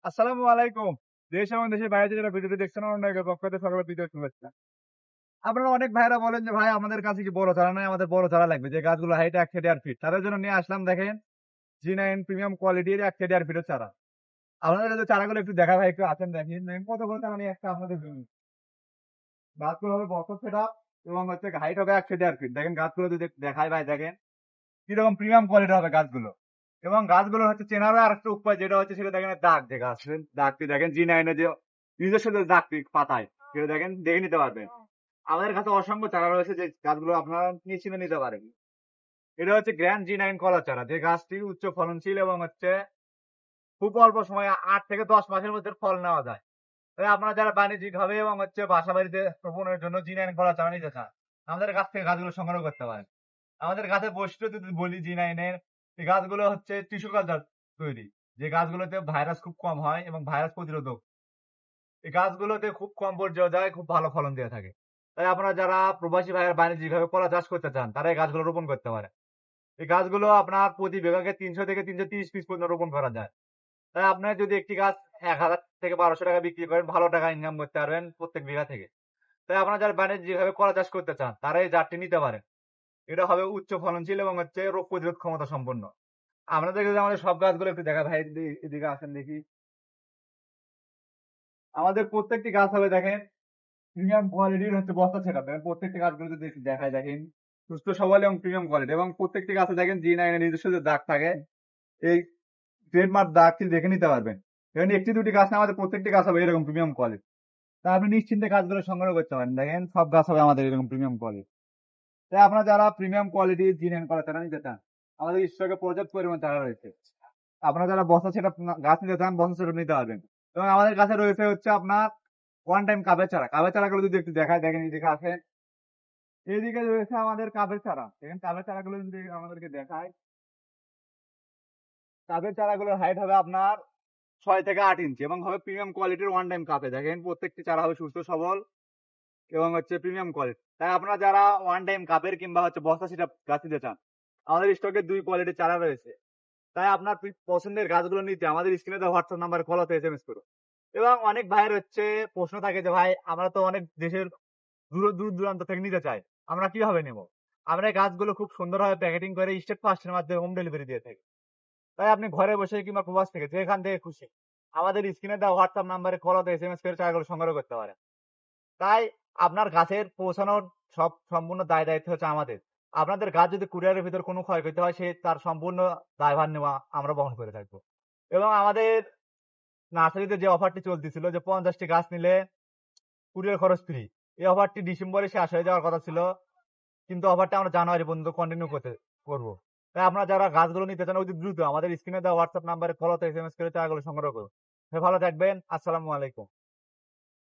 আসসালামু আলাইকুম। দেশ এবং দেশের বাইরে যারা ভিডিওটি দেখছেন অনেকের পক্ষ থেকে সকলের প্রীতীয় শুভেচ্ছা। আপনারা অনেক ভাইরা বলেন যে ভাই আমাদের কাছে কি বড় চারা নাই, আমাদের বড় চারা লাগবে। যে গাছগুলো হাইট ১ থেকে ১.৫ ফিট। তাদের জন্য নিয়ে আসলাম দেখেন G9 প্রিমিয়াম কোয়ালিটির ১ থেকে ১.৫ ফিটের চারা। আপনাদের যে চারাগুলো একটু দেখা ভাই একটু আসেন দেখেন। দেখেন কত বড় চারা নিয়ে একটা আপনাদের জন্য। গাছগুলো হবে বছর সেটআপ এবং হচ্ছে হাইট হবে ১ থেকে ১.৫ ফিট। দেখেন গাছগুলো যদি দেখাই ভাই দেখেন কিরকম প্রিমিয়াম কোয়ালিটি হবে গাছগুলো। এবং গাছগুলো হচ্ছে চেনারও আরেকটা উপায় যেটা হচ্ছে সেটা দেখেন দাগ যে গাছের দাগটি দেখেন G9 এর যে নিজস্ব যে দাগটি পাতায় সেটা দেখেন দেখে নিতে পারবেন। আমাদের কাছে অসংখ্য চারা রয়েছে যে গাছগুলো আপনারা নিশ্চিন্তে নিতে পারেন। এটা হচ্ছে গ্র্যান্ড G9 কলা চারা যে গাছটি উচ্চ ফলনশীল এবং হচ্ছে খুব অল্প সময়ে ৮ থেকে ১০ মাসের মধ্যে ফল নেওয়া যায়। তাই আপনারা যারা বাণিজ্যিকভাবে এবং হচ্ছে বাসা বাড়িতে রোপণের জন্য G9 কলা চারা নিতে চান আমাদের কাছ থেকে গাছগুলো সংগ্রহ করতে পারেন। আমাদের গাছের বৈশিষ্ট্য যদি বলি G9 এর এই গাছগুলো হচ্ছে টিস্যু কালচার তৈরি। যে গাছগুলোতে ভাইরাস খুব কম হয় এবং ভাইরাস প্রতিরোধক। এই গাছগুলোতে খুব কম পরিচর্যায় খুব ভালো ফলন দিয়ে থাকে। তাই আপনারা যারা প্রবাসী ভাইয়েরা বাণিজ্যিকভাবে কলা চাষ করতে চান তারা এই গাছগুলো রোপণ করতে পারে। এই গাছগুলো আপনার প্রতি বিঘাকে ৩০০ থেকে ৩৩০ পিস পর্যন্ত রোপণ করা যায়। তাই আপনার যদি একটি গাছ ১,০০০ থেকে ১,২০০ টাকা বিক্রি করেন ভালো টাকা ইনকাম করতে পারবেন প্রত্যেক বিঘা থেকে। তাই আপনারা যারা বাণিজ্যিকভাবে কলা চাষ করতে চান তারা এই জাতটি নিতে পারেন। এটা হবে উচ্চ ফলনশীল এবং হচ্ছে রোগ প্রতিরোধ ক্ষমতা সম্পন্ন। আপনাদের যদি আমাদের সব গাছগুলো একটু দেখা ভাই এদিকে আসেন দেখি। আমাদের প্রত্যেকটি গাছ হবে দেখেন প্রিমিয়াম কোয়ালিটির হচ্ছে বস্তা সেটআপ। দেখেন প্রত্যেকটি গাছগুলো যদি একটু দেখায় দেখেন সুস্থ সবল এবং প্রিমিয়াম কোয়ালিটি এবং প্রত্যেকটি গাছে দেখেন G9 এর নিজস্ব যে দাগ থাকে এই ট্রেডমার্ক দাগটি দেখে নিতে পারবেন। এখানে একটি দুটি গাছ না আমাদের প্রত্যেকটি গাছ হবে এরকম প্রিমিয়াম কোয়ালিটি। তা আপনি নিশ্চিন্তে গাছগুলো সংগ্রহ করতে পারেন। দেখেন সব গাছ হবে আমাদের এরকম প্রিমিয়াম কোয়ালিটি। তাই আপনারা যারা প্রিমিয়াম কোয়ালিটির G9 কলা চারা নিতে চান আমাদের স্টকে পর্যাপ্ত পরিমাণ চারা রয়েছে। আপনারা যারা বস্তা সেটআপ গাছ নিতে চান বস্তা সেটআপ নিতে পারবেন। এবং আমাদের কাছে রয়েছে হচ্ছে আপনার ওয়ান টাইম কাপের চারা। কাপের চারাগুলো যদি একটু দেখায় দেখেন এদিকে আসেন। এদিকে রয়েছে আমাদের কাপের চারা। দেখেন কাপের চারাগুলো যদি আমাদেরকে দেখায় কাপের চারাগুলোর হাইট হবে আপনার ৬ থেকে ৮ ইঞ্চি এবং হবে প্রিমিয়াম কোয়ালিটির ওয়ান টাইম কাপে। দেখেন প্রত্যেকটি চারা হবে সুস্থ সবল এবং হচ্ছে প্রিমিয়াম কোয়ালিটি। তাই আপনারা যারা ওয়ান টাইম কাপের কিংবা হচ্ছে বস্তা সেটআপ গাছ নিতে চান আমাদের স্টকে ২ কোয়ালিটির চারা রয়েছে। তাই আপনার পছন্দের গাছগুলো নিতে আমাদের স্ক্রিনে দেওয়া হোয়াটসঅ্যাপ নাম্বারে কল অথবা এসএমএস করুন। এবং অনেক ভাইয়ের হচ্ছে প্রশ্ন থাকে যে ভাই আমরা তো অনেক দেশের দূর দূরান্ত থেকে নিতে চাই। আমরা কিভাবে নেব? আমরা এই গাছগুলো খুব সুন্দরভাবে প্যাকেটিং করে স্টেট ফাস্টের মাধ্যমে হোম ডেলিভারি দিয়ে থাকি। তাই আপনি ঘরে বসে কিংবা প্রবাস থেকে যেখান থেকে খুশি আমাদের স্ক্রিনে দেওয়া হোয়াটসঅ্যাপ নাম্বারে কল অথবা এসএমএস করে চারাগুলো সংগ্রহ করতে পারেন। তাই আপনার গাছের পৌঁছানোর সম্পূর্ণ দায়-দায়িত্ব হচ্ছে আমাদের। আপনাদের গাছ যদি কুরিয়ারের ভিতর কোনো ক্ষয়ক্ষতি হয় সে তার সম্পূর্ণ দায়ভার নেওয়া আমরা বহন করে থাকবো। এবং আমাদের নার্সারিতে যে অফারটি চলতেছিল যে ৫০ টি গাছ নিলে কুরিয়ার খরচ ফ্রি। এই অফারটি ডিসেম্বরে শেষ হয়ে যাওয়ার কথা ছিল। কিন্তু অফারটা আমরা জানুয়ারি পর্যন্ত কন্টিনিউ করব। তাই আপনারা যারা গাছগুলো নিতে চান অতি দ্রুত আমাদের স্ক্রিনে দেওয়া হোয়াটসঅ্যাপ নাম্বারে কল অথবা এসএমএস করে চারাগুলো সংগ্রহ করুন। ভালো থাকবেন। আসসালামু আলাইকুম।